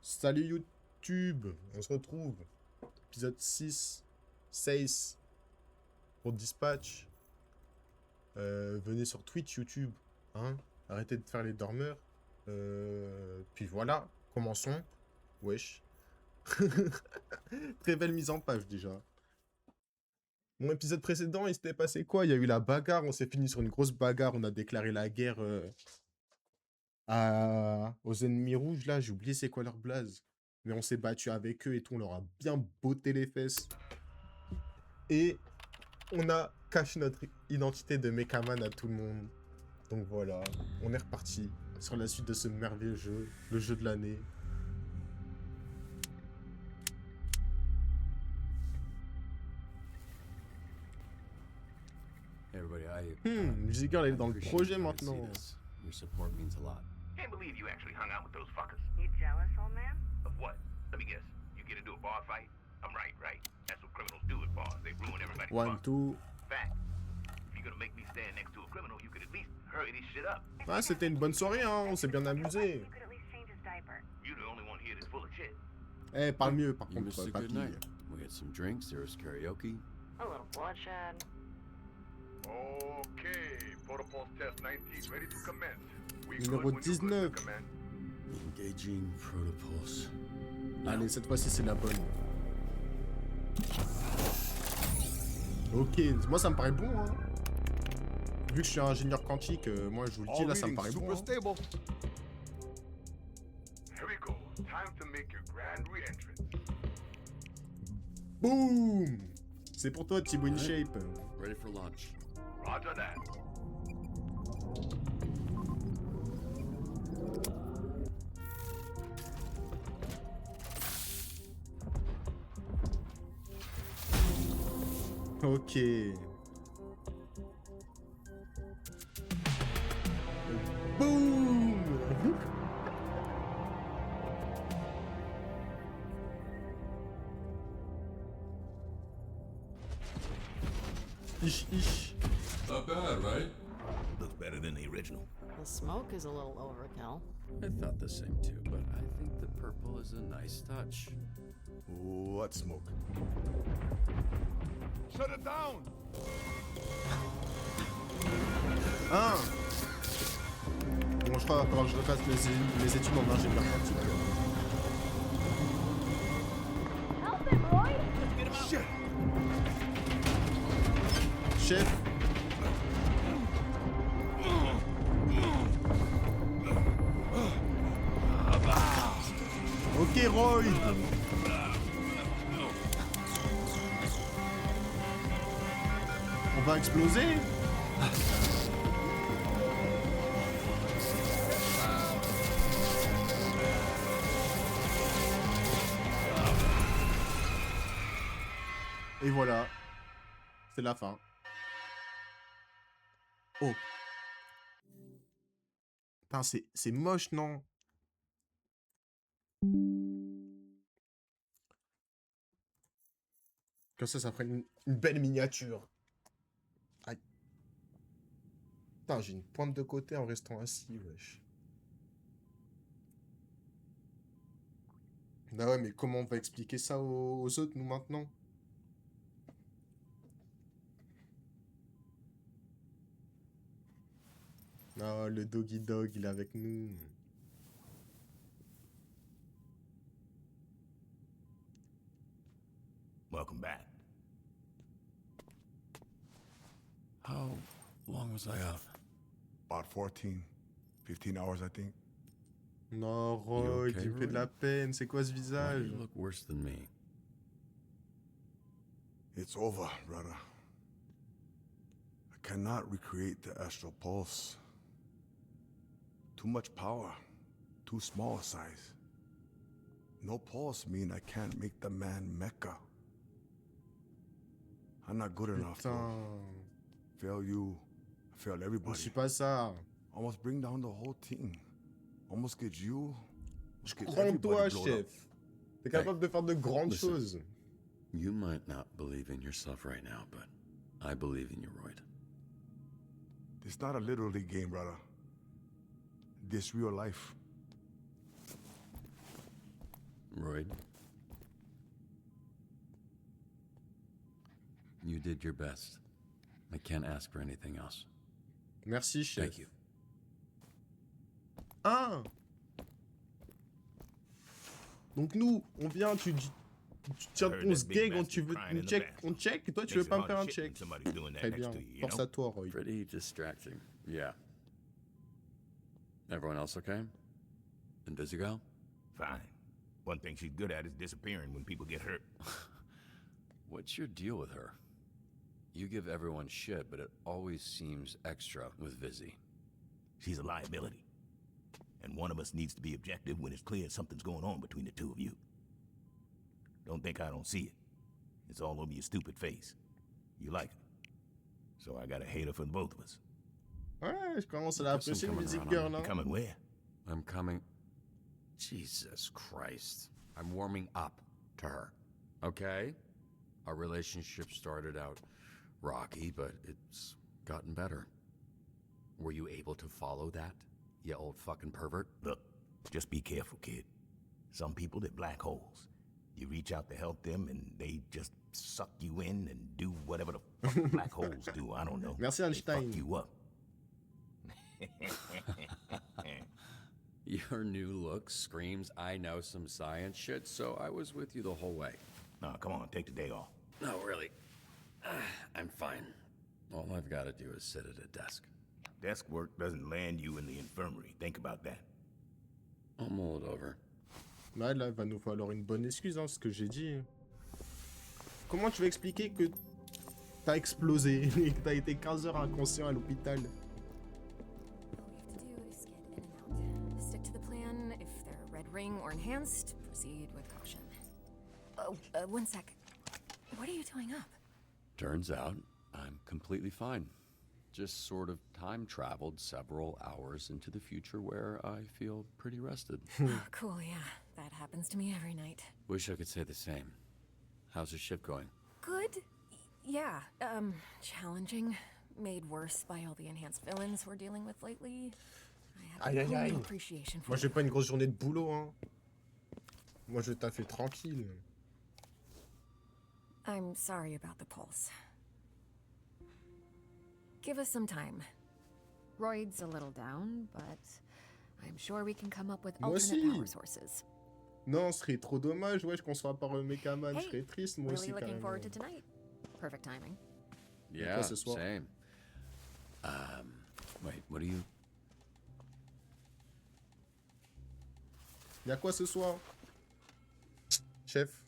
Salut YouTube, on se retrouve. Épisode 6, 6 pour Dispatch. Venez sur Twitch, YouTube. Hein, arrêtez de faire les dormeurs. Puis voilà, commençons. Wesh. Très belle mise en page déjà. Mon épisode précédent, il s'était passé quoi? Il y a eu la bagarre, on s'est fini sur une grosse bagarre, on a déclaré la guerre aux ennemis rouges là, j'ai oublié c'est quoi leur blaze. Mais on s'est battu avec eux et tout, on leur a bien botté les fesses. Et on a caché notre identité de Mechaman à tout le monde. Donc voilà, on est reparti sur la suite de ce merveilleux jeu, le jeu de l'année. Music Girl, elle est dans le projet maintenant. Your support means a lot. Can't believe you actually hung out with those fuckers. You jealous, old man? Of what? Let me guess. You get into a bar fight? I'm right, right? That's what criminals do at bars. They ruin everybody's One, fun. two. Fact. If you're gonna make me stand next to a criminal, you could at least hurry this shit up. Ah, c'était une bonne soirée, hein, on s'est bien amusé. You could at least change his diaper. You're the only one here that's full of shit. Eh, parle mieux par You contre, missed a papy. good night. We had some drinks, there was karaoke. A little bloodshed. Okay, protocol test 19 ready to commence. We Numéro 19. Engaging protocols. Allez, cette fois-ci, c'est la bonne. Ok, moi ça me paraît bon, hein. Vu que je suis ingénieur quantique, moi je vous le dis, là ça me paraît bon. Hein. Here we go. Time to make your grand re-entrance. Boum! C'est pour toi, Thibaut InShape. Ready for launch. Roger that. Ok. Boum! Ish, ish. Not bad, right? Looks better than the original. The smoke is a little overkill. I thought the same too, but I think the purple is a nice touch. What smoke? Shut it down! Ah! Bon, je crois qu'il va falloir que je refasse mes études en ingénieur quantique. Help him, Roy! Chef! Ok, Roy! On va exploser? Et voilà. C'est la fin. Oh. Putain, c'est moche, non? Comme ça ferait une belle miniature. Aïe. Putain, j'ai une pointe de côté en restant assis, wesh. Bah ouais, mais comment on va expliquer ça aux autres, nous, maintenant? Ah, le doggy dog, il est avec nous. Welcome back. How long was I out? About 14, 15 hours, I think. Non, Roy, okay, tu me fais de la peine. C'est quoi ce Why do visage? you look worse than me? It's over, brother. I cannot recreate the astral pulse. Too much power, too small a size. No pulse mean I can't make the man Mecca. I'm not good enough, bro. Putain. Fail you, I fail Je everybody. suis pas ça. Almost bring down the whole team. Almost get you. Je get crois en toi, everybody blowed chef. up. T'es capable de faire de grandes listen. choses. You might not believe in yourself right now, but I believe in you, Royd. It's not a little league game, brother. This real life. Royd. You did your best. I can't ask for anything else. Merci, chef. Thank you. Ah! Donc nous, on vient, tu tiens Heard ton that big sgeg, on, bastard tu veux, crying in the check, bathroom. on check, et toi tu Makes veux pas it me faire hard un shit when check. somebody's doing that Très next bien, to you, you force know? à toi, Roy. Pretty distracting. Yeah. Everyone else okay? Invisigal? Fine. One thing she's good at is disappearing when people get hurt. What's your deal with her? You give everyone shit, but it always seems extra with Vizzy. She's a liability. And one of us needs to be objective when it's clear something's going on between the two of you. Don't think I don't see it. It's all over your stupid face. You like it. So I got a hater for both of us. Ouais, je commence à l'apprécier, le coming music around girl, on hein. Coming where? I'm coming. Jesus Christ. I'm warming up to her. Okay? Our relationship started out rocky, but it's gotten better. Were you able to follow that, you old fucking pervert? Look, just be careful, kid. Some people, they're black holes. You reach out to help them, and they just suck you in and do whatever the fuck black holes do. I don't know. Merci, They Einstein. fuck you up. Your new look screams I know some science shit, so I was with you the whole way. Nah, come on, take the day off. No, really. I'm fine. All I've got to do is sit at a desk. Desk work doesn't land you in the infirmary. Think about that. I'll mull it over. Là, il va nous falloir une bonne excuse, hein, ce que j'ai dit. Comment tu vas expliquer que t'as explosé et que t'as été 15 heures inconscient à l'hôpital? All we have to do is get in and out. Stick to the plan. If they're red ring or enhanced, proceed with caution. Oh, one sec. What are you doing up? Turns out, I'm completely fine. Just sort of time traveled several hours into the future where I feel pretty rested. Oh, cool, yeah. That happens to me every night. Wish I could say the same. How's the ship going? Good? Yeah, challenging. Made worse by all the enhanced villains we're dealing with lately. I Aïe, have aïe, aïe. no appreciation for Moi, j'ai them. pas une grosse journée de boulot, hein. Moi, je taffe tranquille. I'm sorry about the pulse. Give us some time. Royd's a little down, but I'm sure we can come up with Moi alternate aussi. power sources. Non, ce serait trop dommage, wesh, qu'on soit par Mechaman. Je Hey, serais triste, moi Really aussi, looking carrément. forward to tonight. Perfect timing. Yeah, ce soir? same. Wait, what do you... Y'a quoi ce soir? Chef?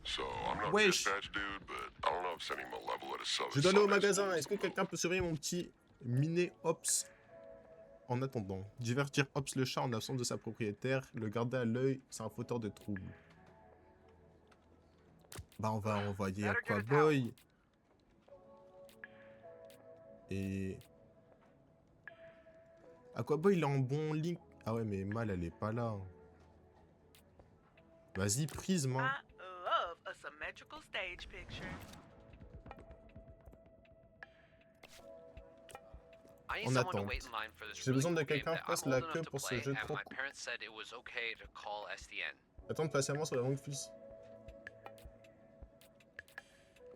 So I'm not Wesh. dispatch dude, but I don't know if setting my level at a Je dois aller au magasin. Est-ce que quelqu'un peut surveiller mon petit Miné Ops? En attendant, divertir Ops le chat en absence de sa propriétaire, le garder à l'œil, c'est un fauteur de troubles. Bah on va envoyer Aquaboy. Et... Aquaboy il est en bon link. Ah ouais mais Mal elle est pas là. Vas-y Prisme. Hein. I love a symmetrical stage picture. I En need someone to attente. wait in line for this J'ai besoin de really cool quelqu'un game that fasse I'm la old enough queue to pour ce play, jeu and trop my cool. parents said it was okay to call SDN. Attends patiemment sur la longue fils.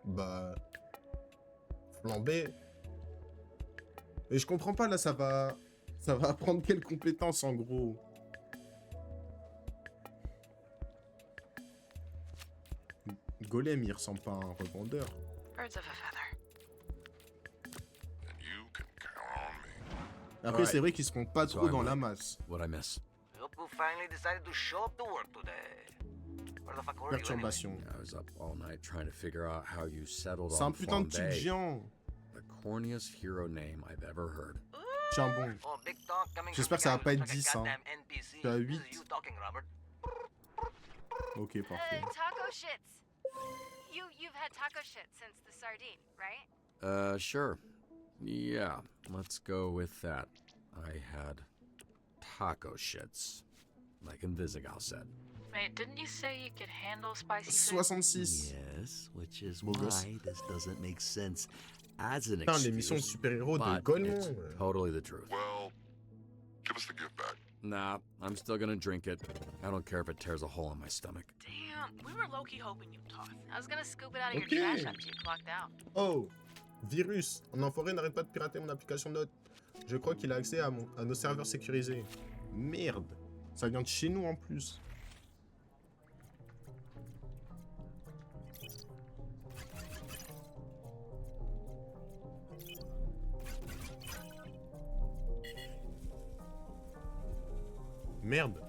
Bah... Flambé. Mais je comprends pas là, ça va... Ça va apprendre quelles compétences en gros? Golem il ressemble pas à un revendeur. Birds of a feather. And you can count on me. Après c'est vrai qu'ils seront pas trop Sorry, dans Mike. la masse. What'd I miss? Look who finally decided to show up to work today. Where the fuck were you anyway? Perturbation. I was up all night trying to figure out how you settled C'est un on putain de type Flambe, géant. the corniest hero name I've ever heard. Tiens bon. Oh, big talk coming J'espère from que ça the va guy pas who être looks 10, like a hein. goddamn NPC. Je suis à This 8. is you talking, Robert. Ok parfait. Taco shits. You've had taco shit since the sardine, right? Sure. Yeah, let's go with that. I had taco shits, like Invisigal said. Wait, didn't you say you could handle spicy food? 66. Yes, which is Beau gosse. why this doesn't make sense as an Putain l'émission de excuse, super-héros de but Golemon. it's totally the truth. Well, give us the gift back. Nah, I'm still gonna drink it. I don't care if it tears a hole in my stomach. Damn, we were low-key hoping you'd toss. I was gonna scoop it out of Okay. your trash after you clocked out. Oh, virus. Un enfoiré n'arrête pas de pirater mon application Note. Je crois qu'il a accès à nos serveurs sécurisés. Merde. Ça vient de chez nous en plus. Merde.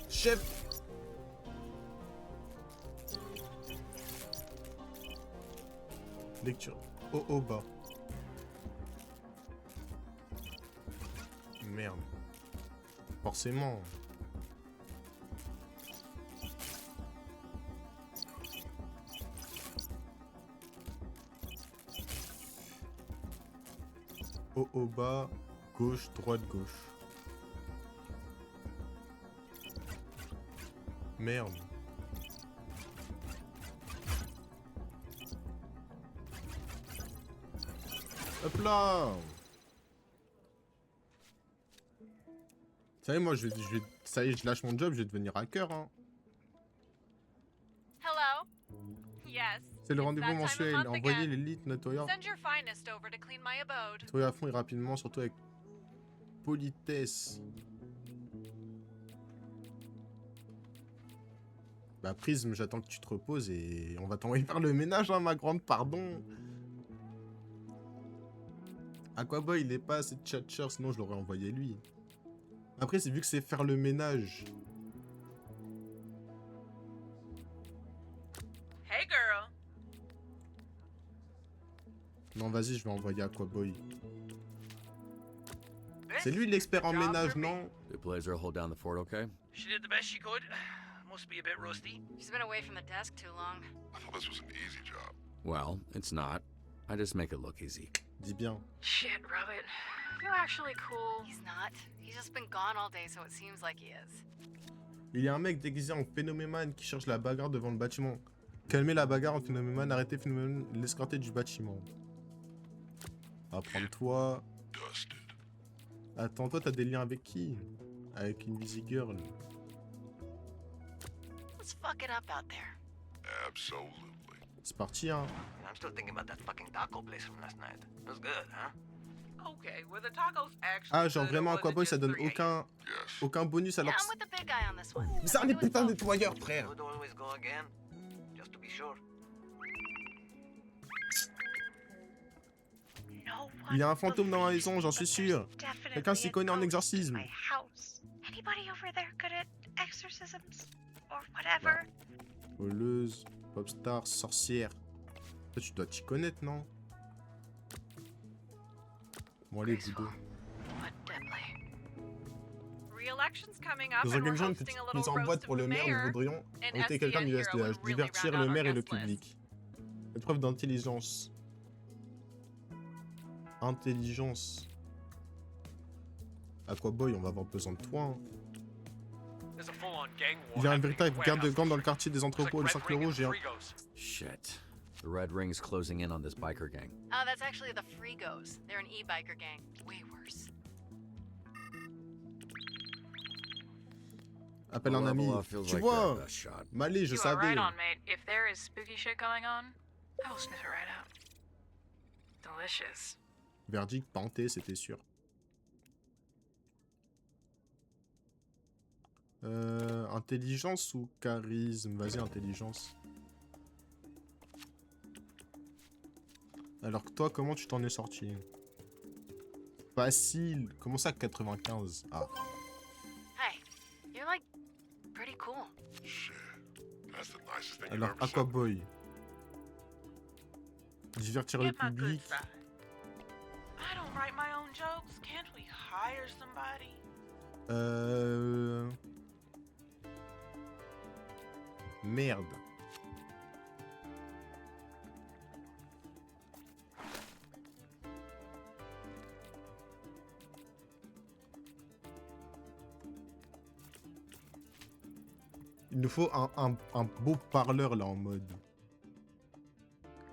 Chef. Lecture. Oh oh bas. Merde. Forcément. Haut, haut, bas, gauche, droite, gauche. Merde. Hop là. Vous savez, moi, ça y est, je lâche mon job, je vais devenir hacker, hein. Hello? Yes. C'est le it's rendez-vous that time of mensuel. month Envoyez again. l'élite nettoyeur. Send your finest over to clean my abode. Nettoyer à fond et rapidement, surtout avec politesse. Bah, Prisme, j'attends que tu te reposes et on va t'envoyer faire le ménage, hein, ma grande, pardon. Aquaboy, il est pas assez tchatcher, sinon je l'aurais envoyé lui. Après, c'est vu que c'est faire le ménage. Hey, girl. Non, vas-y, je vais envoyer Aquaboy. C'est lui l'expert en ménage, non? Did Blazer hold down the fort okay? She did the best she could. Must be a bit rusty. She's been away from the desk too long. I thought this was an easy job. Well, it's not. I just make it look easy. Dis bien. Shit, Robert. You're actually cool. He's not. He's just been gone all day, so it seems like he is. Il y a un mec déguisé en phénoménane qui cherche la bagarre devant le bâtiment. Calmez la bagarre en phénoménane, arrêtez phénoménane, l'escorter du bâtiment. Apprends-toi. Dusted. Attends, toi, t'as des liens avec qui? Avec une busy girl. Let's fuck it up out there. Absolutely. C'est parti, hein. I'm still thinking about that fucking taco place from last night. It was good, huh? Okay, were the tacos actually Ah, genre good, vraiment, or was it Aquaboy, ça just donne 3 aucun bonus alors Yeah, que... I'm with the big guy on this one. Mais c'est un des putains de nettoyeurs, frère. Would always go again, just to be sure. No Il y a un one fantôme dans la believes, maison, j'en suis but sûr. there's Quelqu'un definitely s'y a connaît en ghost in exorcisme. my house. Anybody over there good at exorcisms or whatever? Voleuse, popstar, sorcière. Toi, tu dois t'y connaître, non? Bon, allez, Graceful, Boudou. but deadly. Re-election's coming up Dans and un we're game une hosting petite a mise little en boîte roast pour of le the maire de mayor. Vaudrillon. An Invitez quelqu'un du SDN hero SDH. would really Divertir round le out maire et our le guest list. public. Épreuve d'intelligence. Intelligence. Aquaboy, on va avoir besoin de toi, hein. There's a full-on gang war Il y a un happening véritable in the garde de warehouse. gang dans le quartier des Looks like entrepôts, le Red cercle Ring and rouge et un... Frigos. Shit. The Red Ring's closing in on this biker gang. Oh, that's actually the Frigos. They're an e-biker gang. Way worse. Appelle A un ami. level up feels Tu like vois, their best shot. Malé, je You are savais. right on, mate. If there is spooky shit going on, I will sniff it right out. Delicious. Verdict, panté, c'était sûr. Intelligence ou charisme? Vas-y, intelligence. Alors que toi, comment tu t'en es sorti? Facile. Comment ça, 95? Ah. Hey, you're like pretty cool. Shit. That's the nicest thing you've Alors, ever said. Aquaboy. Divertir le Get my good public. side. I don't write my own jokes. Can't we hire somebody? Merde. Il nous faut un beau parleur là en mode.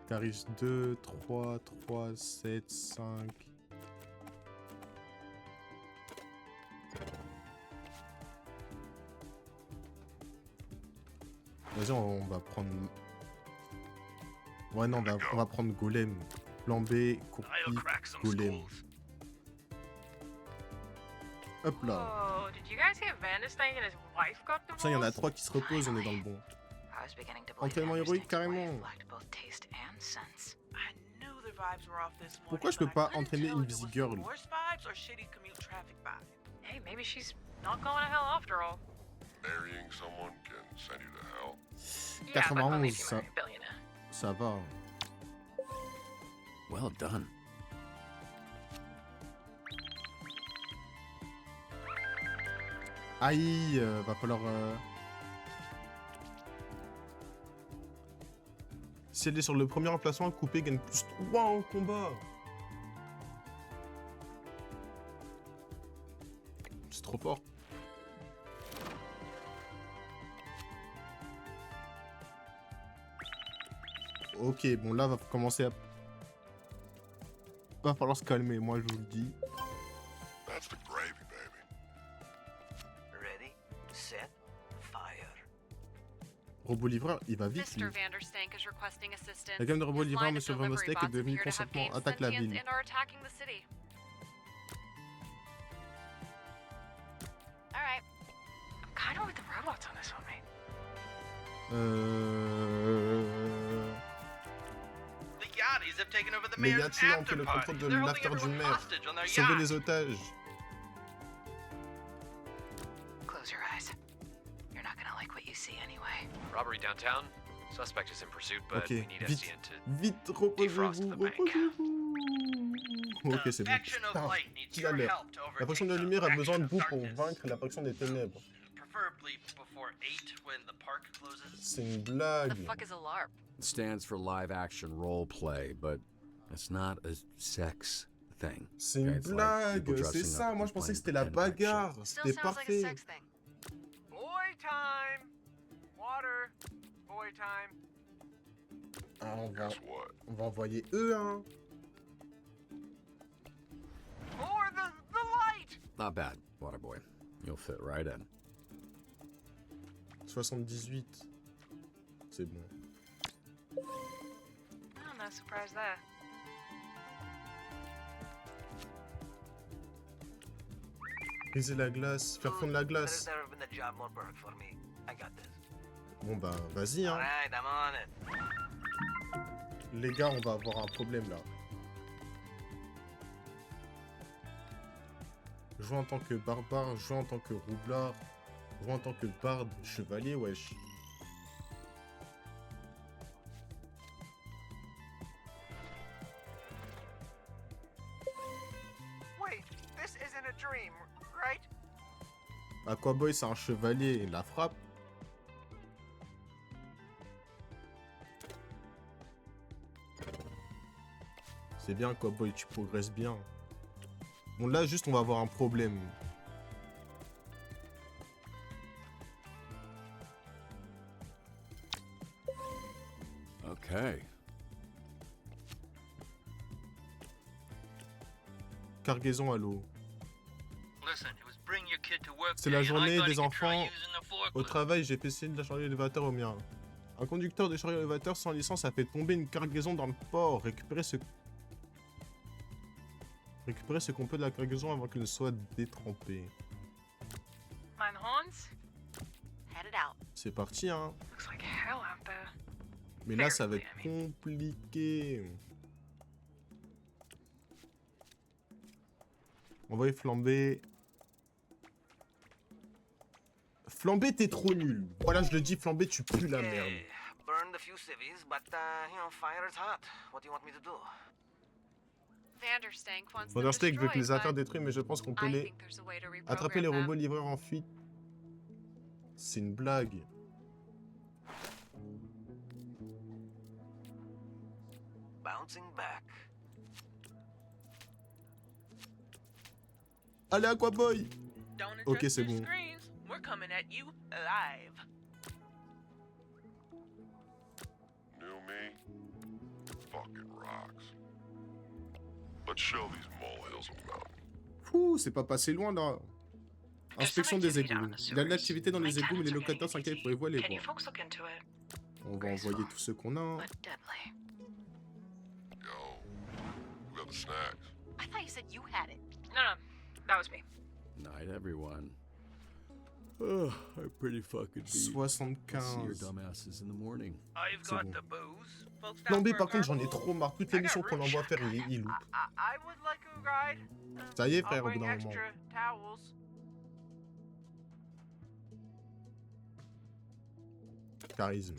Caris 2, 3, 3, 7, 5. Vas-y, on va prendre... Ouais, non, on va prendre Golem. Plan B, Courpie, Golem. Hop là. Oh, did you guys hear Vanderstank and his wife got divorced? Ça, il y en a 3 qui se reposent, on est dans le bon. Entraînement héroïque, carrément. Pourquoi je peux pas entraîner Invisi Girl? Hey, maybe she's not going to hell after all. Marrying someone can send you to hell. Yeah, but only 91, if you marry a billionaire. ça va. Well done. Aïe, va falloir... Si elle est sur le premier emplacement, Coupé gagne plus 3 en combat. C'est trop fort. Ok, bon là va commencer à... Va falloir se calmer, moi je vous le dis. That's the gravy, baby. Ready, set, fire. Robot livreur, il va vite lui. Mr. Vanderstank is requesting assistance. La gamme de robots His livreurs, line of Monsieur delivery Vanderstank, est bots devenue appear to have conséquent, gained attaque la sentience ville. and are attacking the city. All right. I'm kind of with the robots on this one, mate. The Yachties have taken over the Les mayor's Yachties ont pris after le party. contrôle de They're holding l'after du everyone maire. hostage on their Sauver yacht. les otages. Close your eyes. You're not gonna like what you see anyway. Robbery downtown. Suspect is in pursuit, but Ok, we need vite, SDN to vite, defrost reposez-vous, the bank. reposez-vous. Ok, c'est bon. Faction of Putain, Light needs qui a your l'air. help to La faction de la overtake lumière a the besoin de faction vous of pour darkness. vaincre la faction des ténèbres. Preferably before 8 when the park closes. C'est une The blague. fuck is a LARP? It stands for live action role play, but it's not a sex thing. C'est une Okay, it's like people blague, c'est dressing ça. up Moi and je pensais que playing c'était la pretend action. bagarre. Still C'était sounds like a parfait. sex thing. Boy time! Water! Boy time! Ah, Guess what? on va envoyer eux, hein. For the light! Not bad, Waterboy. You'll fit right in. 78. C'est bon. Oh, no surprise there. Briser la glace, faire fondre la glace. There's never been a job more perfect for me. I got this. Bon bah vas-y hein. Alright, I'm on it. Les gars, on va avoir un problème là. Jouer en tant que barbare, jouer en tant que roublard, jouer en tant que barde, chevalier, wesh. Wait, this isn't a dream, right? Aquaboy c'est un chevalier, la frappe. C'est bien Aquaboy, tu progresses bien. Bon là juste on va avoir un problème. Okay. Cargaison à l'eau. Listen, it was bring your kid to work C'est la day, and I journée thought he des could try enfants. using the Au forklift. travail, j'ai fait essayer de la chariot élévateur au mien. Un conducteur de chariot élévateur sans licence a fait tomber une cargaison dans le port. Récupérer ce qu'on peut de la cargaison avant qu'elle ne soit détrempée. Mine horns? Head it out. C'est parti, hein. Looks like hell out there. Mais là, ça va être compliqué. Envoyer flamber. Flamber, t'es trop nul. Voilà, je le dis, flamber, tu pues la merde. Okay, burned a few civvies, but fire is hot. What do you want me to do? Vanderstank wants them Vanderstank veut que les destroyed, affaires but détruites, mais je pense qu'on peut I les... think there's a way to Attraper les reprogram robots them. livreurs en fuite. C'est une blague. Bouncing back. Allez, Aquaboy! Don't Ok, adjust c'est your bon. screens. We're coming at you live. me, it fucking rocks. Let's show these molehills a mountain. Fouh, c'est pas passé loin là. Inspection des égouts. Il y a de l'activité dans les égouts, mais les locataires s'inquiètent pour les voir les Can you voir. folks look into it? On va envoyer tous ceux qu'on a. Hein. But deadly. Yo, who got the snacks? I thought you said you had it. No, that was me. Night, everyone. Oh, I'm pretty fucking beat. I'll see your 75. dumbasses in the morning. I've C'est got bon. the booze. Folks Non down mais for a par contre j'en ai carpool? trop marre. Toutes les missions qu'on envoie faire, il loupe. I would like a ride. Ça y est I'll frère, au bout bring d'un moment. extra towels. Charisme.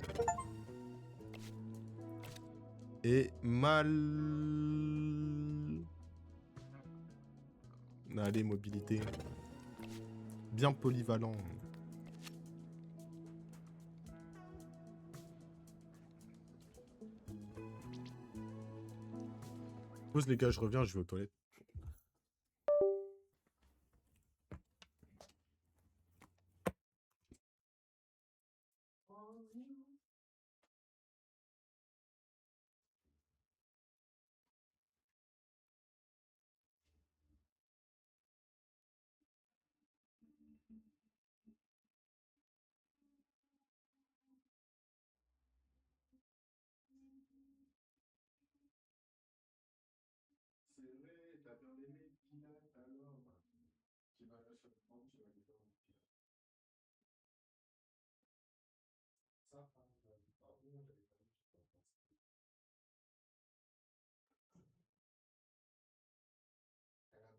Et mal... Allez, mobilité. Bien polyvalent. Pause les gars, je reviens, je vais aux toilettes. C'est vrai, t'as bien aimé Pinat alors. Qui va la chaque fois, tu vas guetter un Pinat. Ça, pardon, j'avais pas vu que tu t'en pensais.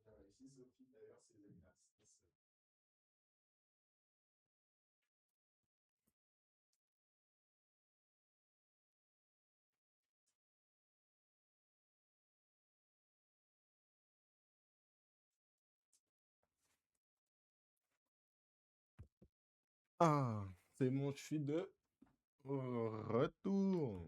T'as réussi, Sophie, d'ailleurs, c'est l'exercice. Ah, c'est bon, je suis de retour.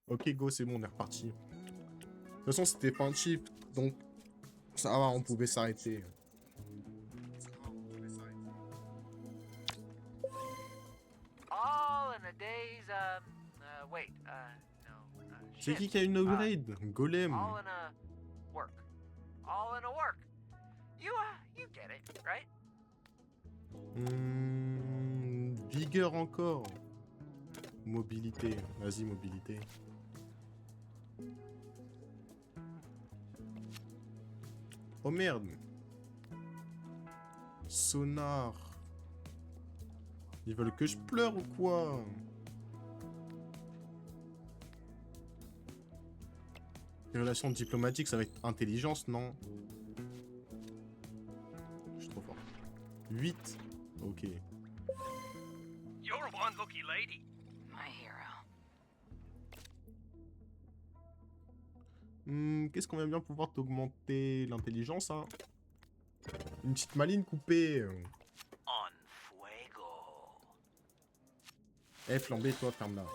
Ok, go, c'est bon, on est reparti. De toute façon, c'était pas un cheat, donc ça va, on pouvait s'arrêter. All in a day's, wait, no. C'est qui a une upgrade? Golem. All in a work. All in a work. You get it, right? Vigueur encore. Mobilité. Vas-y, mobilité. Oh merde. Sonar. Ils veulent que je pleure ou quoi? Les relations diplomatiques, ça va être intelligence, non? Je suis trop fort. 8. Ok. You're one lucky lady. My hero. Qu'est-ce qu'on va bien pouvoir t'augmenter l'intelligence, hein? Une petite maline coupée. On fuego. Eh, flambé, toi, ferme-la.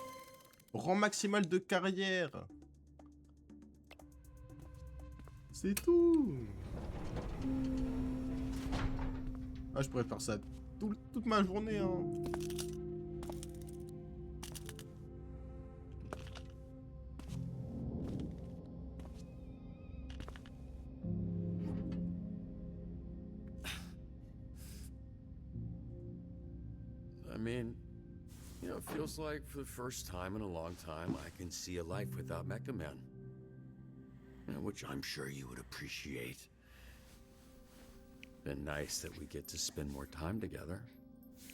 Rang maximal de carrière. C'est tout. Ah, je pourrais faire ça toute ma journée, hein. I mean, you know, it feels like for the first time in a long time, I can see a life without Mecha Men. You know, which I'm sure you would appreciate. Been nice that we get to spend more time together,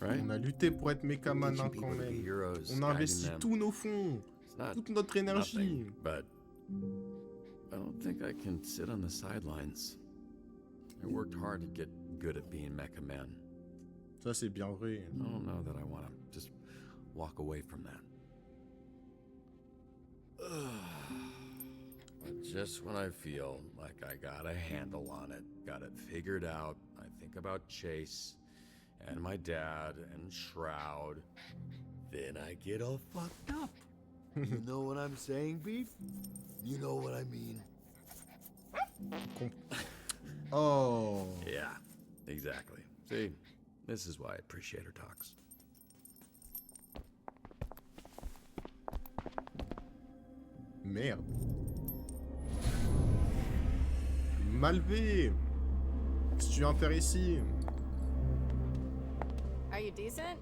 right? On a lutté pour être Mechaman, hein, quand même. On a investi tous nos fonds, toute notre énergie. But I don't think I can sit on the sidelines. I worked hard to get good at being Mecha Man. Ça, c'est bien vrai. I don't know that I want to just walk away from that. But just when I feel like I got a handle on it, got it figured out, I think about Chase, and my dad and Shroud, then I get all fucked up. You know what I'm saying, Beef? You know what I mean? Oh. Yeah, exactly. See, this is why I appreciate her talks. Merde. Malvé. Qu'est-ce que tu viens faire ici? Are you decent?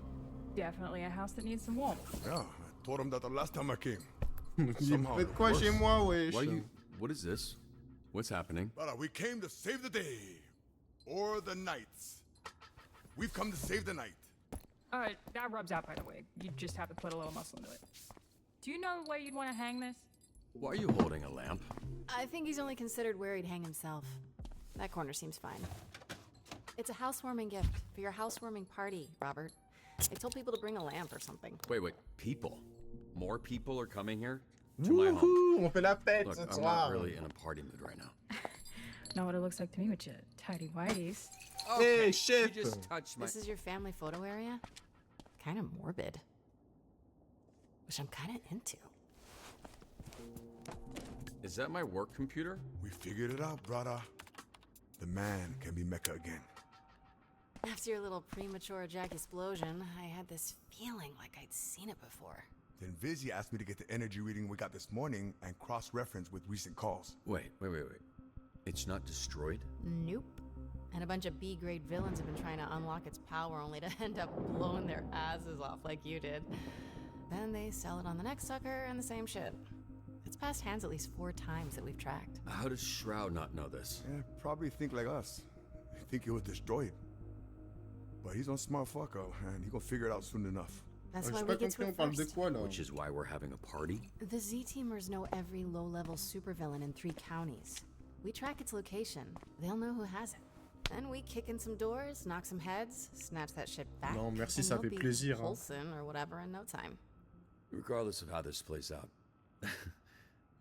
Definitely a house that needs some warmth. Yeah, I told him that the last time I came. Vous faites quoi chez moi, wesh? What is this? What's happening? Brother, we came to save the day. Or the nights. We've come to save the night. That rubs out, by the way. You just have to put a little muscle into it. Do you know where you'd want to hang this? Why are you holding a lamp? I think he's only considered where he'd hang himself. That corner seems fine. It's a housewarming gift for your housewarming party, Robert. I told people to bring a lamp or something. Wait, people? More people are coming here? To my home. Wouhou, on fait la fête Look, ce I'm soir. not really in a party mood right now. Know what it looks like to me with your tidy whities. Hey, chef! You just touched my... This is your family photo area? Kind of morbid. Which I'm kind of into. Is that my work computer? We figured it out, brother. The man can be Mecca again. After your little premature Jack explosion, I had this feeling like I'd seen it before. Then Vizzy asked me to get the energy reading we got this morning and cross-reference with recent calls. Wait. It's not destroyed? Nope. And a bunch of B-grade villains have been trying to unlock its power only to end up blowing their asses off like you did. Then they sell it on the next sucker and the same shit. It's passed hands at least 4 times that we've tracked. How does Shroud not know this? Yeah, probably think like us. Think it was destroyed. But he's a smart fucker, and he gonna figure it out soon enough. That's J'ai why pas we get to compris, on it parle de first. quoi là? Which is why we're having a party? The Z-Teamers know every low-level supervillain in 3 counties. We track its location. They'll know who has it. Then we kick in some doors, knock some heads, snatch that shit back. Non, merci, and ça you'll fait be plaisir, hein. Coulson or whatever in no time. Regardless of how this plays out.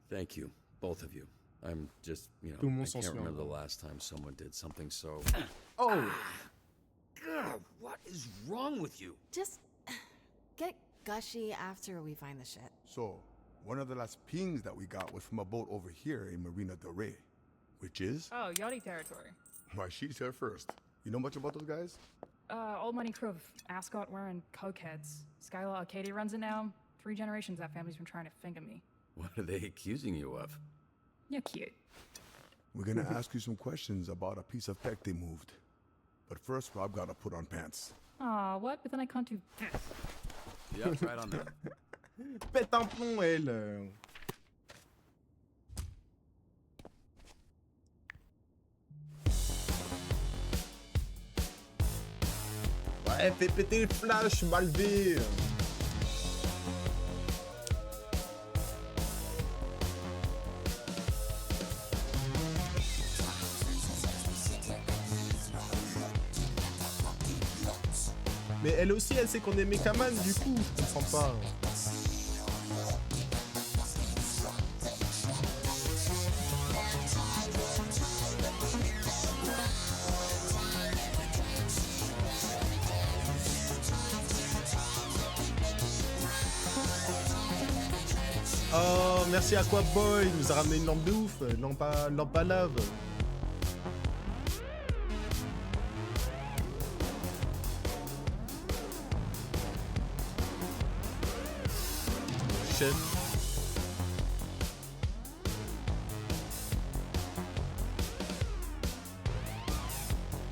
Thank you, both of you. I'm just, you Tout le know, monde I s'en can't souvient. remember the last time someone did something so... Oh! God, what is wrong with you? Just get gushy after we find the shit. So, one of the last pings that we got was from a boat over here in Marina Del Rey. Which is? Oh, Yachty territory. Why, she's here first. You know much about those guys? Old money crew of ascot wearing cokeheads. Skylar Arcadia runs it now. 3 generations that family's been trying to finger me. What are they accusing you of? You're cute. We're gonna ask you some questions about a piece of tech they moved. But first, Rob gotta put on pants. Aw, what? But then I can't do this. Yep, right on that. Pète un plomb, elle. Ouais, fais péter le flash, Malvé. Mais elle aussi, elle sait qu'on est Mechaman, du coup, je comprends pas. Oh, merci Aquaboy, il nous a ramené une lampe de ouf, lampe à lave. Chef.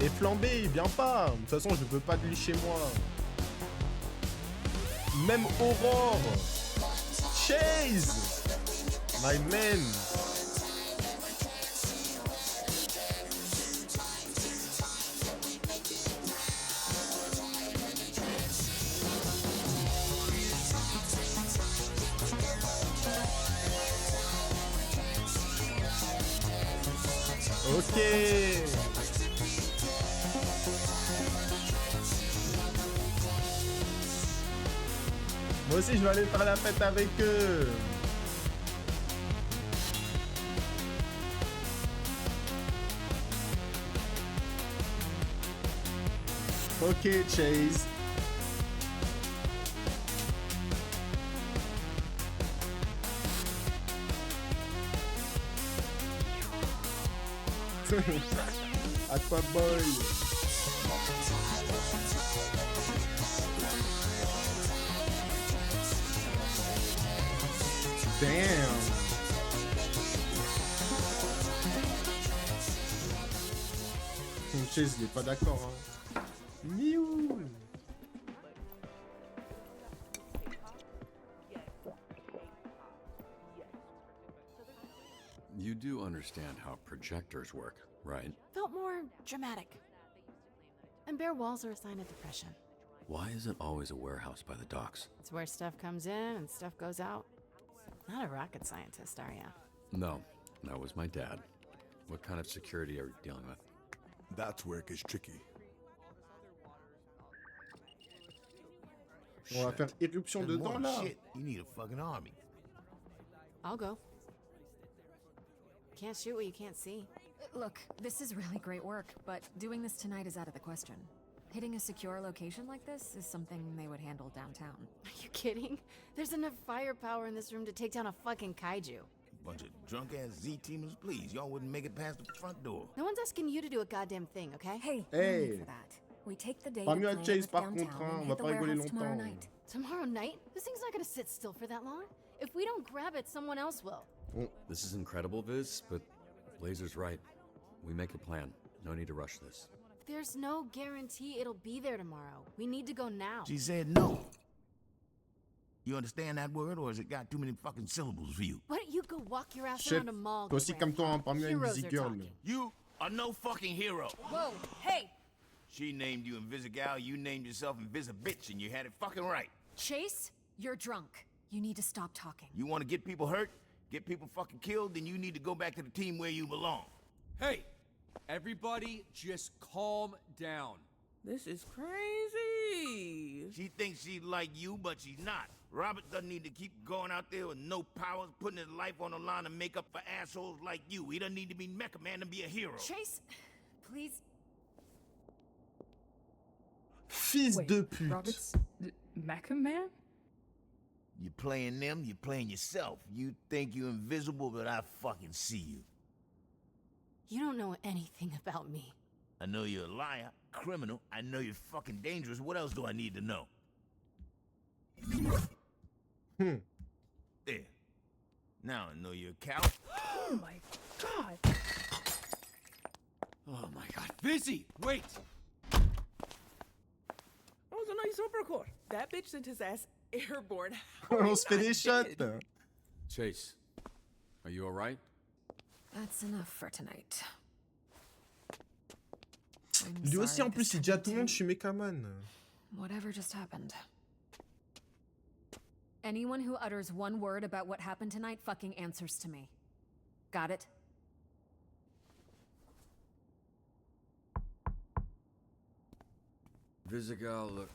Et flambé, il vient pas. De toute façon, je veux pas de lui chez moi. Même Aurore. Chase! My man! Ok! Moi aussi, je vais aller faire la fête avec eux! Ok, Chase. À toi, boy. Damn. Chase, il est pas d'accord. Hein. Miou. You do understand how projectors work, right? Felt more dramatic. And bare walls are a sign of depression. Why is it always a warehouse by the docks? It's where stuff comes in and stuff goes out. Not a rocket scientist, are ya? No, that was my dad. What kind of security are you dealing with? That's where it gets tricky. On va faire éruption There's dedans more là. shit. You need a fucking army. I'll go. Can't shoot what you can't see. Look, this is really great work, but doing this tonight is out of the question. Hitting a secure location like this is something they would handle downtown. Are you kidding? There's enough firepower in this room to take down a fucking kaiju. Bunch of drunk-ass Z-teamers, please. Y'all wouldn't make it past the front door. No one's asking you to do a goddamn thing, okay? Hey, Hey. no need for that. We take the day Pas to mieux à plan Chase with par downtown contre, hein. and On va hit the pas rigoler warehouse tomorrow longtemps. night. Tomorrow night? This thing's not gonna sit still for that long. If we don't grab it, someone else will. This is incredible, Viz, but Blazer's right. We make a plan. No need to rush this. There's no guarantee it'll be there tomorrow. We need to go now. She said no. You understand that word, or has it got too many fucking syllables for you? Why don't you go walk your ass Chef, around a mall? toi aussi calme-toi, hein. Pas mieux à une Heroes Busy are Girl. talking. You are no fucking hero. Whoa, hey! She named you Invisigal, you named yourself Invisibitch, and you had it fucking right. Chase, you're drunk. You need to stop talking. You want to get people hurt, get people fucking killed, then you need to go back to the team where you belong. Hey, everybody just calm down. This is crazy. She thinks she's like you, but she's not. Robert doesn't need to keep going out there with no powers, putting his life on the line to make up for assholes like you. He doesn't need to be Mecha Man to be a hero. Chase, please. Fils Wait, de pute. Robert's Mecha Man? You playing them, you playing yourself. You think you're invisible, but I fucking see you. You don't know anything about me. I know you're a liar, criminal. I know you're fucking dangerous. What else do I need to know? There. Now I know you're a coward. Oh my god. Oh my god. Vizzy, wait! That was a nice uppercut. That bitch sent his ass airborne. On se fait des shots. Chase, are you alright? That's enough for tonight. Lui aussi en plus il dit à tout le monde je suis Mechaman. Whatever just happened. Anyone who utters one word about what happened tonight fucking answers to me. Got it? Visigal, look.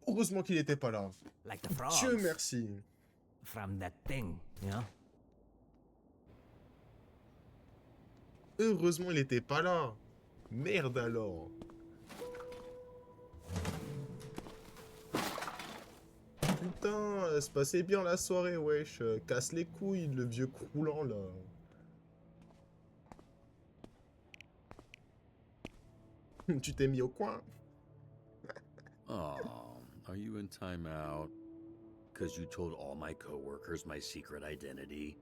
Heureusement qu'il était pas là. Like the frogs. Dieu merci. From that thing, you know? Heureusement il était pas là. Merde alors. Putain, se passait bien la soirée, wesh. Casse les couilles, le vieux croulant là. Tu t'es mis au coin. Oh, are you in timeout? Because you told all my coworkers my secret identity?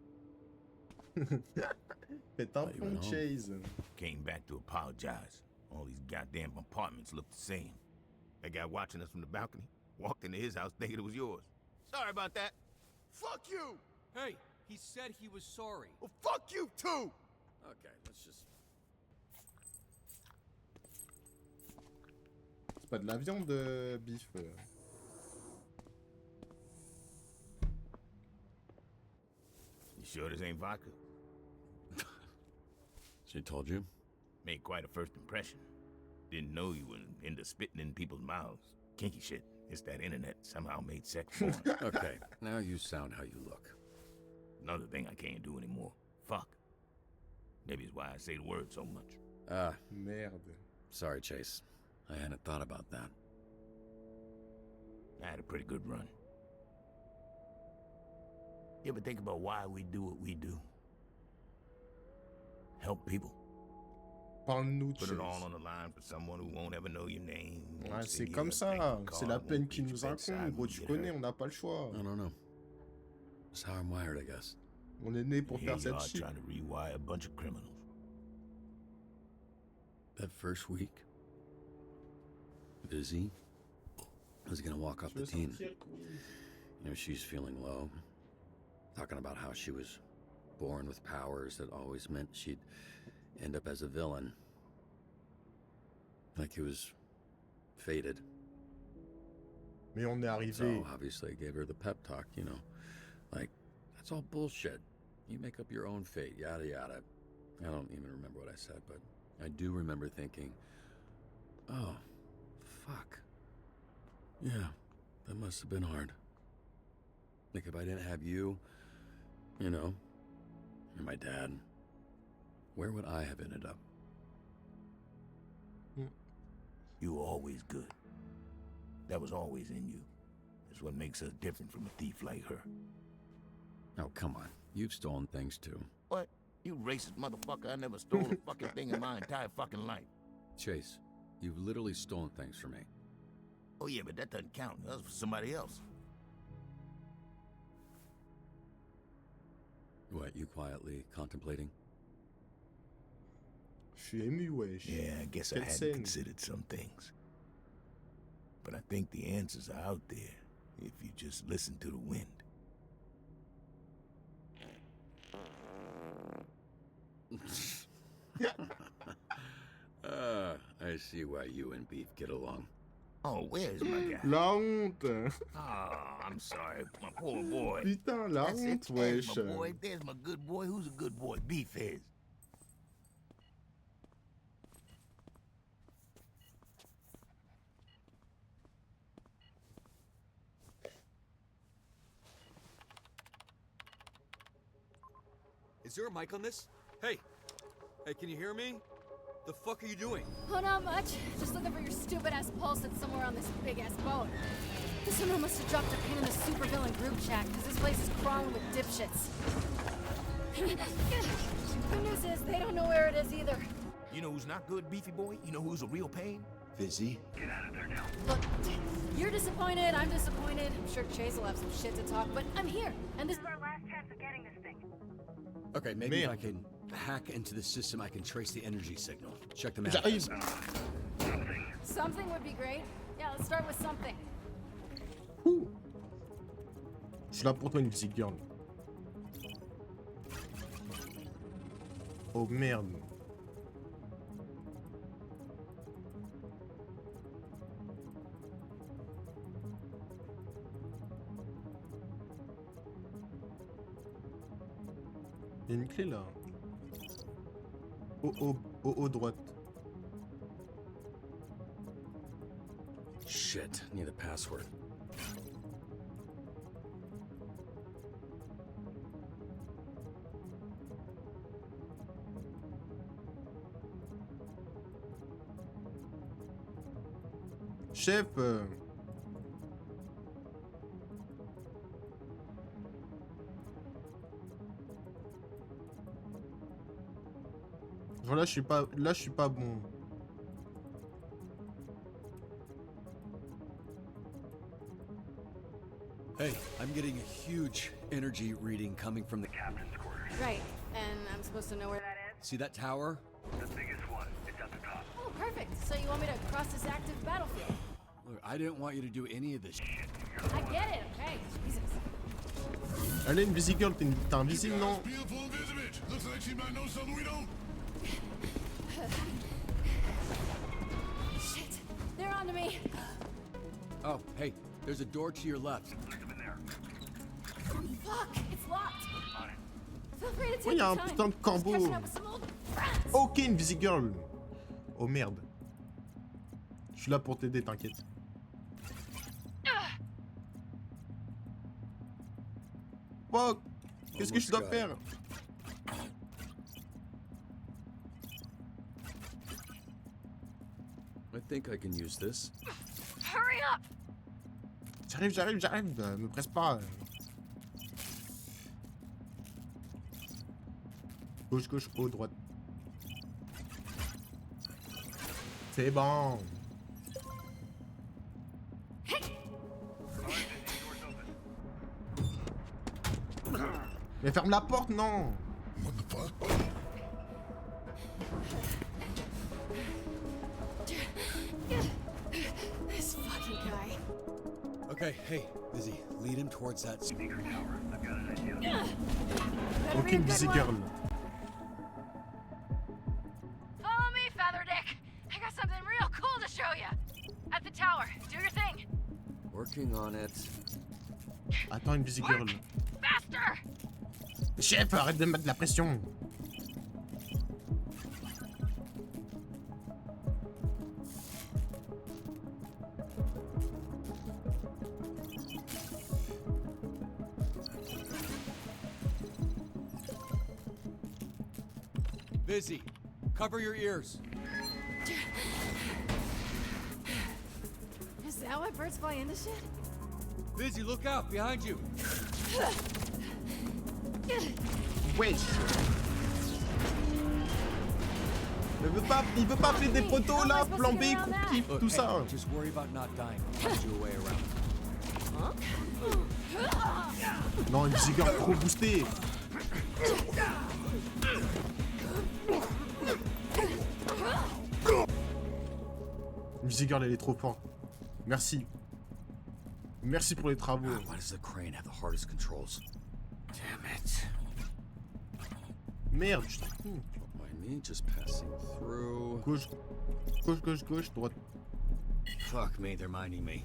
Fais un pont, Chase. Came back to apologize. All these goddamn apartments look the same. That guy watching us from the balcony walked into his house thinking it was yours. Sorry about that. Fuck you! Hey, he said he was sorry. Well, fuck you too! Okay, let's just... C'est pas de la viande, Biff. You sure this ain't vodka? She told you? Made quite a first impression. Didn't know you were into spitting in people's mouths. Kinky shit. It's that internet somehow made sex porn. Okay, now you sound how you look. Another thing I can't do anymore. Fuck. Maybe it's why I say the word so much. Merde. Sorry, Chase. I hadn't thought about that. I had a pretty good run. You ever think about why we do what we do? Help people. Parle-nous, Put Chase. it all on the line for someone who won't ever know your name. Ouais, c'est comme ça. C'est la peine qui nous incombe, gros. Tu connais, on n'a pas le choix. I don't know. That's how I'm wired, I guess. On est né pour faire cette shit. Trying to rewire a bunch of criminals. That first week, Vizzy was gonna walk up the team. You know, she's feeling low, talking about how she was born with powers that always meant she'd end up as a villain. Like he was fated. Mais on est arrivé. So obviously I gave her the pep talk, you know. Like, that's all bullshit. You make up your own fate, yada yada. I don't even remember what I said, but I do remember thinking, oh, fuck. Yeah, that must have been hard. Like if I didn't have you, you know, and my dad, where would I have ended up? You were always good. That was always in you. That's what makes us different from a thief like her. Oh, come on. You've stolen things too. What? You racist motherfucker. I never stole a fucking thing in my entire fucking life. Chase, you've literally stolen things from me. Oh yeah, but that doesn't count. That was for somebody else. What, you quietly contemplating? Je suis ému, wesh. Yeah, I guess I Quelle hadn't scène. considered some things. But I think the answers are out there if you just listen to the wind. I see why you and Beef get along. Oh, where's my guy? La honte. Oh, I'm sorry, my poor boy. Putain, la That's honte, it, there's wesh. my boy. There's my good boy. Who's a good boy? Beef is. Is there a mic on this? Hey! Hey, can you hear me? The fuck are you doing? Oh, not much. Just looking for your stupid-ass pulse that's somewhere on this big-ass boat. This one must have dropped a pin in the supervillain group chat, because this place is crawling with dipshits. Good news is, they don't know where it is either. You know who's not good, Beefy boy? You know who's a real pain? Vizzy? Get out of there now. Look, you're disappointed, I'm disappointed. I'm sure Chase will have some shit to talk, but I'm here, and this is our last chance of getting this thing. Okay, maybe if Merde. I can hack into the system, I can trace the energy signal. Check the map. J'arrive. Something would be great. Yeah, let's start with something. Je suis là pour toi, une petite girl. Oh merde. Il y a une clé là. Haut droite. Shit, need a password. Chef. Voilà, je suis pas. Là, je suis pas bon. Hey, I'm getting a huge energy reading coming from the captain's quarters. Right, and I'm supposed to know where that is? See that tower? The biggest one. It's at the top. Oh, perfect. So you want me to cross this active battlefield? Look, I didn't want you to do any of this shit. I get it, okay. Jesus. Allez, une Vizzy girl, t'es invisible, non? Looks like she might know something we don't. Shit, they're onto me. Oh, hey, there's a door to your left. Fuck, it's locked. Feel free to take Oh, y a your un time. putain de Just corbeau. catching up with some old friends. Ok, une Vizzy girl. Oh merde. Je suis là pour t'aider, t'inquiète. Fuck. Qu'est-ce que je dois faire? think I can use this. Hurry up! J'arrive, me presse pas. Gauche, haut, droite. C'est bon. Mais ferme la porte, non. What the fuck? This fucking guy. Okay, hey, Busy, lead him towards that speaker tower. I've got an idea. Aucune busy girl. Follow me, Featherdick. I got something real cool to show you. At the tower. Do your thing. Working on it. Attends, une busy girl. Faster! Chef, arrête de me mettre la pression. Busy, cover your ears. Is that why birds fly into shit? Busy, look out, behind you. Wesh. Il veut pas appeler des protos là, plan B, kiff, Look, tout hey, ça. just worry about not dying. Find you a way around. Non, une busy girl trop boostée. Une busy girl, elle est trop forte. Merci. Merci pour les travaux. Why does the crane have the hardest controls? Damn it. Merde, je trouve. Don't mind me, just passing through. Gauche, droite. Fuck me, they're minding me.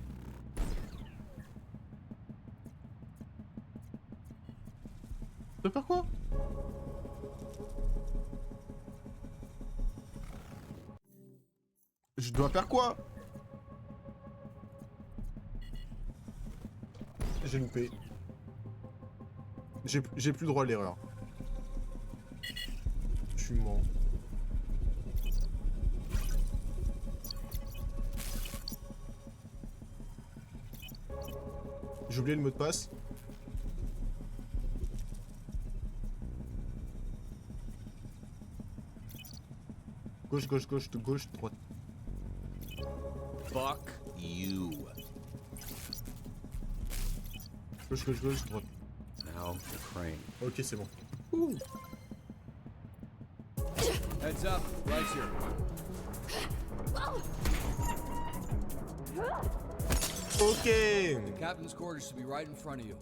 Tu veux faire quoi? Je dois faire quoi? J'ai loupé. J'ai plus droit à l'erreur. Je suis mort. J'ai oublié le mot de passe. Gauche, droite. Fuck you. Gauche, droite. Now the crane. Ok, c'est bon. Heads up, right here. Ok. The captain's quarters should be right in front of you.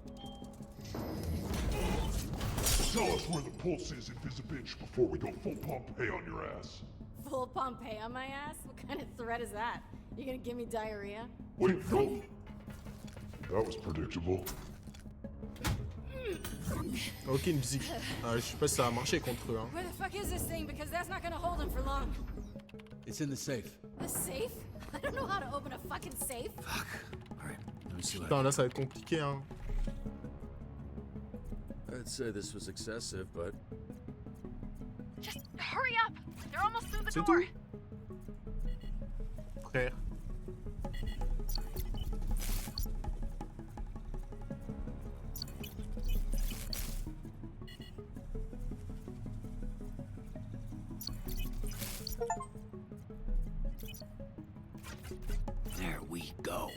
Tell us where the pulse is, Invisibitch, before we go full Pompeii on your ass. Full Pompeii on my ass? What kind of threat is that? You gonna give me diarrhea? Wait, no. That was predictable. Ok, une musique. Je sais pas si ça a marché contre eux. Hein. Where the fuck is this thing? Because that's not gonna hold him for long. It's in the safe. The safe? I don't know how to open a fucking safe. Fuck. Alright, let me see what Putain, là ça va être compliqué, hein. I'd say this was excessive, but... Just hurry up! They're almost through the C'est door. tout. Frère. There we go.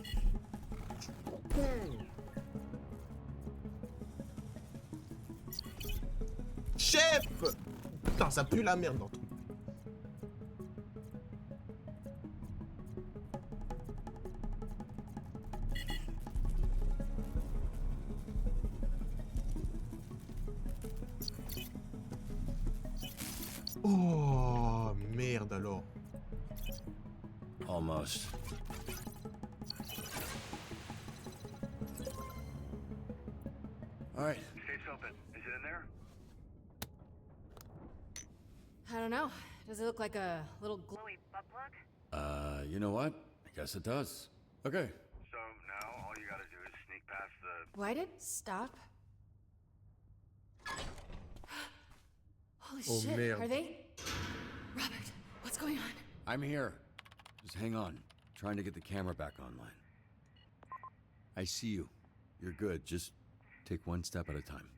Chef! Putain, ça pue la merde dans tout. Oh, merde alors. Almost. Alright. Safe's open. Is it in there? I don't know. Does it look like a little glowy butt plug? You know what? I guess it does. Okay. So now all you gotta do is sneak past the... Why did stop? Holy Oh, shit, merde. are they? Robert, what's going on? I'm here. Just hang on. Trying to get the camera back online. I see you. You're good. Just take one step at a time.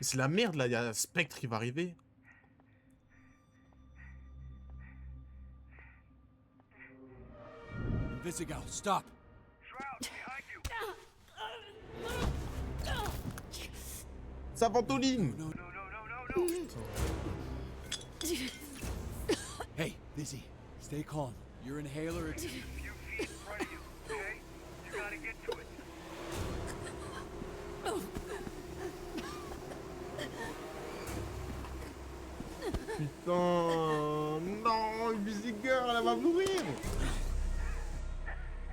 C'est la merde là, il y a Spectre qui va arriver. Visigal, stop. Sa ventoline. Hey, Lizzie, stay calm. Your inhaler. Putain, non, Visiger, elle va mourir.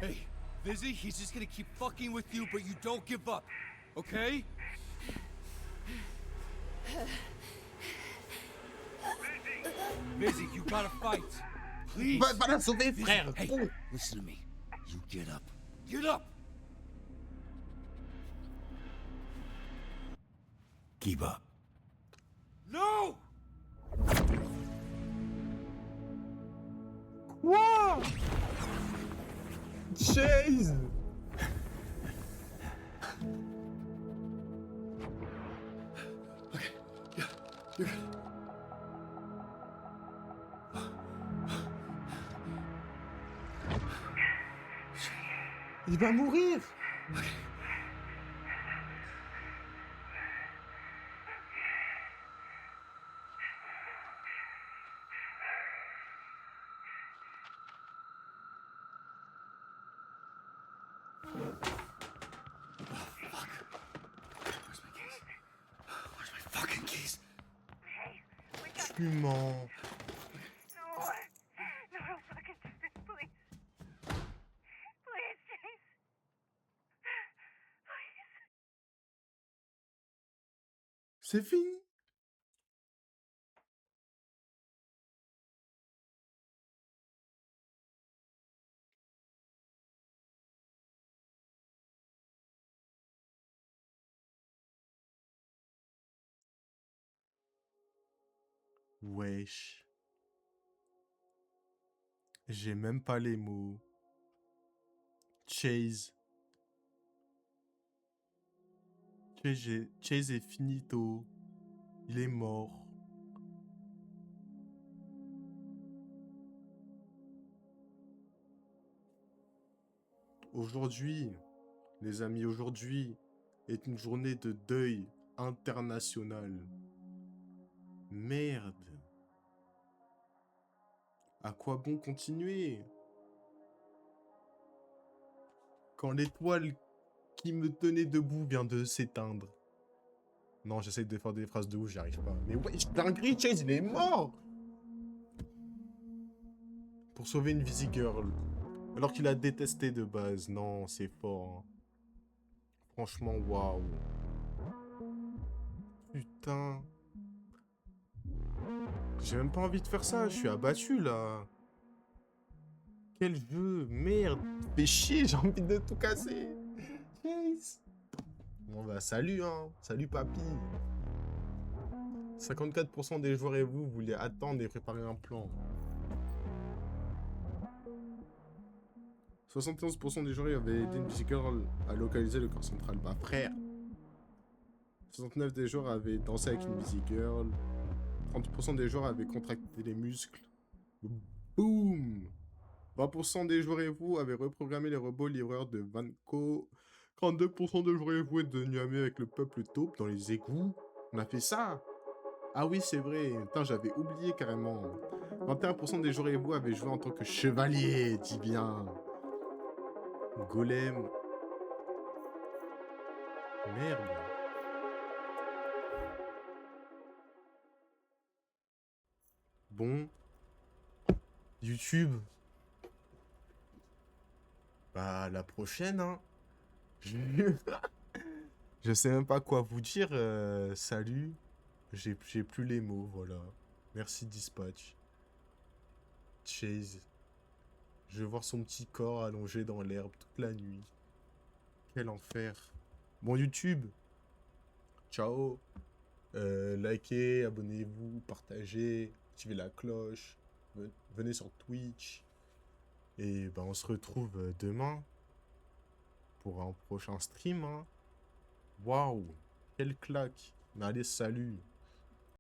Hey, Vizzy, he's just gonna keep fucking with you, but you don't give up, okay? Vizzy, you gotta fight. Please. Va la sauver, frère. Hey, listen to me. You get up. Get up. Keep up. No! Wow! Chase! Okay, yeah, you're good. Il va mourir! Okay. Tu mens. No, fucking please. Please, Chase. Please. C'est fini. Wesh. J'ai même pas les mots. Chase. Chase est finito. Il est mort. Aujourd'hui, les amis, aujourd'hui est une journée de deuil international. Merde. À quoi bon continuer? Quand l'étoile qui me tenait debout vient de s'éteindre. Non, j'essaie de faire des phrases de ouf, j'y arrive pas. Mais ouais, dinguerie, Chase, il est mort! Pour sauver une Vizzy Girl. Alors qu'il a détesté de base. Non, c'est fort. Hein. Franchement, waouh. Putain. J'ai même pas envie de faire ça, je suis abattu là. Quel jeu, merde. Fais chier, j'ai envie de tout casser. Chase. Bon bah salut hein, salut papy. 54% des joueurs et vous voulez attendre et préparer un plan. 71% des joueurs avaient aidé une Vizzy Girl à localiser le corps central. Bah frère. 69% des joueurs avaient dansé avec une Vizzy Girl. 30% des joueurs avaient contracté les muscles. Boum! 20% des joueurs et vous avaient reprogrammé les robots livreurs de Vanco. 42% de joueurs et vous êtes devenus amis avec le peuple taupe dans les égouts. On a fait ça! Ah oui, c'est vrai. Putain, j'avais oublié carrément. 21% des joueurs et vous avaient joué en tant que chevalier, dis bien. Golem. Merde. Bon. YouTube. Bah, la prochaine, hein. Je sais même pas quoi vous dire. Salut. J'ai plus les mots, voilà. Merci, Dispatch. Chase. Je vais voir son petit corps allongé dans l'herbe toute la nuit. Quel enfer. Bon, YouTube. Ciao. Likez, abonnez-vous, partagez, activez la cloche. venez sur Twitch. Et ben, on se retrouve demain pour un prochain stream. Hein. Waouh, quelle claque. Mais allez, salut.